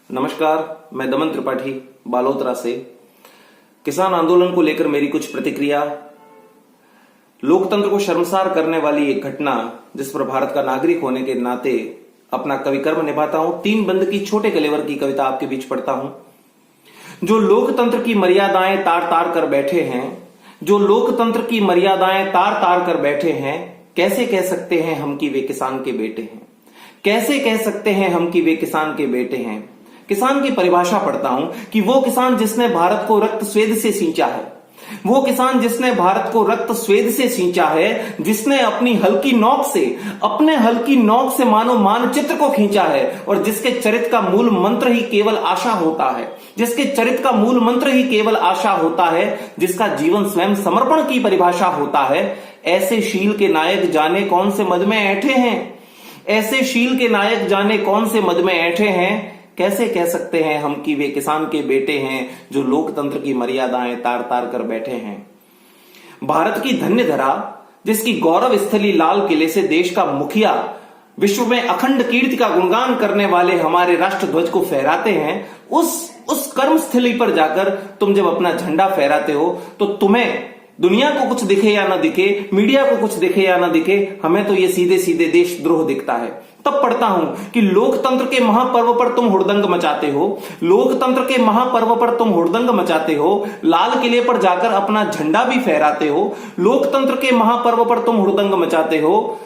नमस्कार, मैं दमन त्रिपाठी बालोतरा से। किसान आंदोलन को लेकर मेरी कुछ प्रतिक्रिया। लोकतंत्र को शर्मसार करने वाली एक घटना जिस पर भारत का नागरिक होने के नाते अपना कवि कर्म निभाता हूं। 3 बंद की छोटे कलेवर की कविता आपके बीच पढ़ता हूं। जो लोकतंत्र की मर्यादाएं तार तार कर बैठे हैं, जो लोकतंत्र की मर्यादाएं तार तार कर बैठे हैं, कैसे कह सकते हैं हम कि वे किसान के बेटे हैं? कैसे कह सकते हैं हम कि वे किसान के बेटे हैं? किसान की परिभाषा पढ़ता हूं कि वो किसान जिसने भारत को रक्त स्वेद से सींचा है, वो किसान जिसने भारत को रक्त स्वेद से सींचा है, जिसने अपनी हल्की नोक से मानो मानचित्र को खींचा है, और जिसके चरित्र का मूल मंत्र ही केवल आशा होता है, जिसके चरित्र का मूल मंत्र ही केवल आशा होता है, जिसका जीवन स्वयं समर्पण की परिभाषा होता है। ऐसे शील के नायक जाने कौन से मद में ऐठे हैं, ऐसे शील के नायक जाने कौन से मद में ऐठे हैं। कैसे कह सकते हैं हम कि वे किसान के बेटे हैं जो लोकतंत्र की मर्यादाएं तार तार कर बैठे हैं। भारत की धन्य धरा, जिसकी गौरव स्थली लाल किले से देश का मुखिया विश्व में अखंड कीर्ति का गुणगान करने वाले हमारे राष्ट्र ध्वज को फहराते हैं, उस कर्म स्थली पर जाकर तुम जब अपना झंडा फहराते हो तो तुम्हें दुनिया को कुछ दिखे या ना दिखे, मीडिया को कुछ दिखे या ना दिखे, हमें तो ये सीधे सीधे देशद्रोह दिखता है। तब पढ़ता हूं कि लोकतंत्र के महापर्व पर तुम हुड़दंग मचाते हो, लोकतंत्र के महापर्व पर तुम हुड़दंग मचाते हो, लाल किले पर जाकर अपना झंडा भी फहराते हो। लोकतंत्र के महापर्व पर तुम हुड़दंग मचाते हो,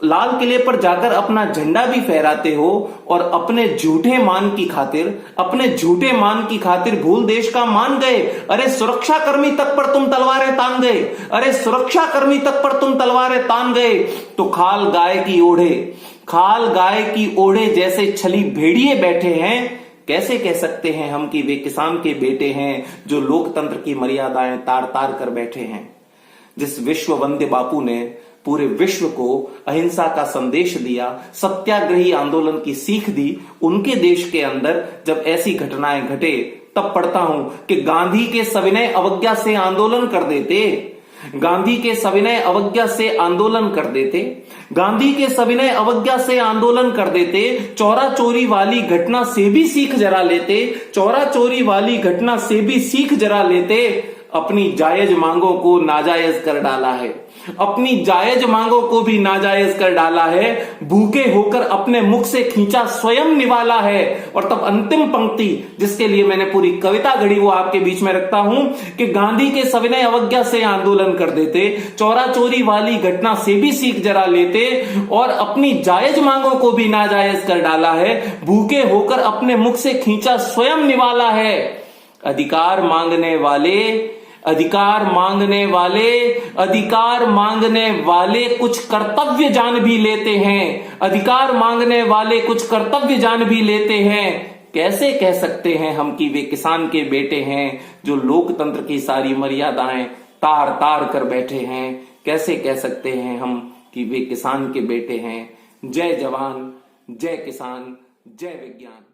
लाल किले पर जाकर अपना झंडा भी फहराते हो, और अपने झूठे मान की खातिर भूल देश का मान गए। अरे सुरक्षाकर्मी तक पर तुम तलवारें तान गए, अरे सुरक्षाकर्मी तक पर तुम तलवारें तान गए। तो खाल गाय की ओढ़े जैसे छली भेड़िए बैठे हैं। कैसे कह सकते हैं हम कि वे किसान के बेटे हैं जो लोकतंत्र की मर्यादाएं तार तार कर बैठे हैं। जिस विश्व वंद्य बापू ने पूरे विश्व को अहिंसा का संदेश दिया, सत्याग्रही आंदोलन की सीख दी, उनके देश के अंदर जब ऐसी घटनाएं घटे, तब पढ़ता हूं कि गांधी के सविनय अवज्ञा से आंदोलन कर देते, गांधी के सविनय अवज्ञा से आंदोलन कर देते, गांधी के सविनय अवज्ञा से आंदोलन कर देते। चौरा चोरी वाली घटना से भी सीख जरा लेते, चौरा चोरी वाली घटना से भी सीख जरा लेते। अपनी जायज मांगों को नाजायज कर डाला है, अपनी जायज मांगों को भी नाजायज कर डाला है। भूखे होकर अपने मुख से खींचा स्वयं निवाला है। और तब अंतिम पंक्ति जिसके लिए मैंने पूरी कविता गढ़ी वो आपके बीच में रखता हूं कि गांधी के सविनय अवज्ञा से आंदोलन कर देते, चौरा चोरी वाली घटना से भी सीख जरा लेते, और अपनी जायज मांगों को भी नाजायज कर डाला है। भूखे होकर अपने मुख से खींचा स्वयं निवाला है। अधिकार मांगने वाले कुछ कर्तव्य जान भी लेते हैं, अधिकार मांगने वाले कुछ कर्तव्य जान भी लेते हैं। कैसे कह सकते हैं हम कि वे किसान के बेटे हैं जो लोकतंत्र की सारी मर्यादाएं तार तार कर बैठे हैं? कैसे कह सकते हैं हम कि वे किसान के बेटे हैं? जय जवान, जय किसान, जय विज्ञान।